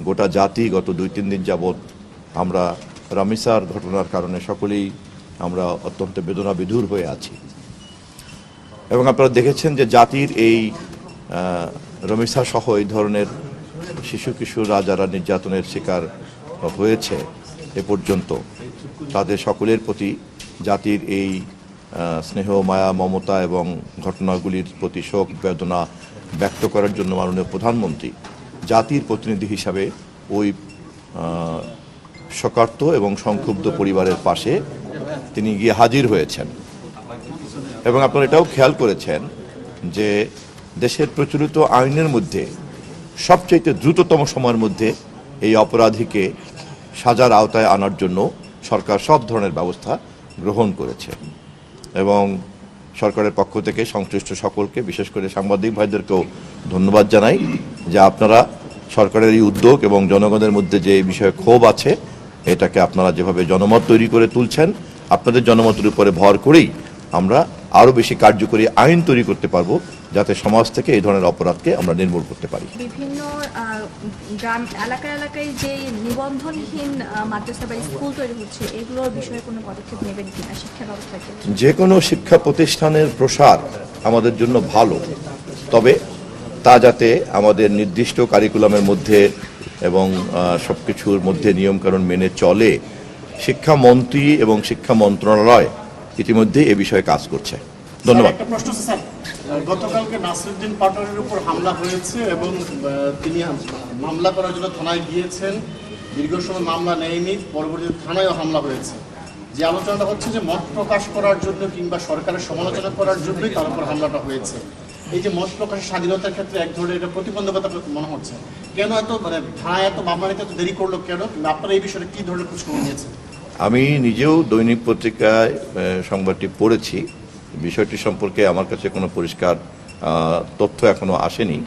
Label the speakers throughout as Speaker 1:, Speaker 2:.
Speaker 1: গোটা জাতি গত 2-3 দিন যাবৎ আমরা রামিসার ঘটনার কারণে সকলেই আমরা অত্যন্ত বেদনাবিধুর হয়ে আছি। এবং আপনারা দেখেছেন যে জাতির এই রামিসা সহ এই ধরনের শিশু কিশোররা যারা নির্যাতনের শিকার হয়েছে এ পর্যন্ত, তাদের সকলের প্রতি জাতির এই স্নেহ, মায়া, মমতা এবং ঘটনাগুলির প্রতি শোক বেদনা ব্যক্ত করার জন্য মাননীয় প্রধানমন্ত্রী জাতির প্রতিনিধি হিসাবে ওই শোকার্ত এবং সংক্ষুব্ধ পরিবারের পাশে তিনি গিয়ে হাজির হয়েছেন। এবং আপনারা এটাও খেয়াল করেছেন যে দেশের প্রচলিত আইনের মধ্যে সবচেয়ে দ্রুততম সময়ের মধ্যে এই অপরাধীকে সাজার আওতায় আনার জন্য সরকার সব ধরনের ব্যবস্থা গ্রহণ করেছে। এবং সরকারের পক্ষ থেকে সংশ্লিষ্ট সকলকে, বিশেষ করে সাংবাদিক ভাইদেরকেও ধন্যবাদ জানাই যে আপনারা সরকারের এই উদ্যোগ এবং জনগণের মধ্যে যে এই বিষয়ে ক্ষোভ আছে এটাকে আপনারা যেভাবে জনমত তৈরি করে তুলছেন, আপনাদের জনমতের উপরে ভর করেই আমরা আরও বেশি কার্যকরী আইন তৈরি করতে পারবো, যাতে সমাজ থেকে এই ধরনের অপরাধকে আমরা নির্মূল করতে পারি।
Speaker 2: বিভিন্ন গ্রাম এলাকায় যে নিবন্ধনহীন মাদ্রাসা বা স্কুল তৈরি হচ্ছে, এগুলোর বিষয়ে কোনো পদক্ষেপ নেবেন কিনা শিক্ষা ব্যবস্থাকে?
Speaker 1: যে কোনো শিক্ষা প্রতিষ্ঠানের প্রসার আমাদের জন্য ভালো, তবে তা যাতে আমাদের নির্দিষ্ট কারিকুলামের মধ্যে এবং সব কিছুর মধ্যে নিয়মকানুন মেনে চলে। শিক্ষামন্ত্রী এবং শিক্ষা মন্ত্রণালয় ইতিমধ্যে এ বিষয়ে কাজ করছে। ধন্যবাদ।
Speaker 3: একটা প্রশ্ন স্যার, গতকালকে নাসিরউদ্দিন পাটোয়ারির উপর হামলা হয়েছে এবং তিনি মামলা করার জন্য থানায় গিয়েছেন, দীর্ঘ সময় মামলা নেয়নি, পরবর্তীতে থানায়ও হামলা হয়েছে। যে আলোচনাটা হচ্ছে যে মত প্রকাশ করার জন্য কিংবা সরকারের সমালোচনা করার জন্যই তার উপর হামলাটা হয়েছে। এই যে মত প্রকাশের স্বাধীনতার ক্ষেত্রে এক ধরনের এটা প্রতিবন্ধকতা মনে হচ্ছে, কেন এত থানায় এত মামলা নিতে এত দেরি করলো কেন? আপনারা এই বিষয়ে কি ধরনের খোঁজখবর নিয়েছেন?
Speaker 1: আমি নিজেও দৈনিক পত্রিকায় সংবাদটি পড়েছি। বিষয়টি সম্পর্কে আমার কাছে কোনো পরিষ্কার তথ্য এখনো আসেনি,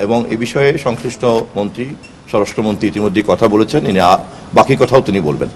Speaker 1: এবং এ বিষয়ে সংশ্লিষ্ট মন্ত্রী, স্বরাষ্ট্রমন্ত্রী ইতিমধ্যেই কথা বলেছেন, বাকি কথাও তিনি বলবেন।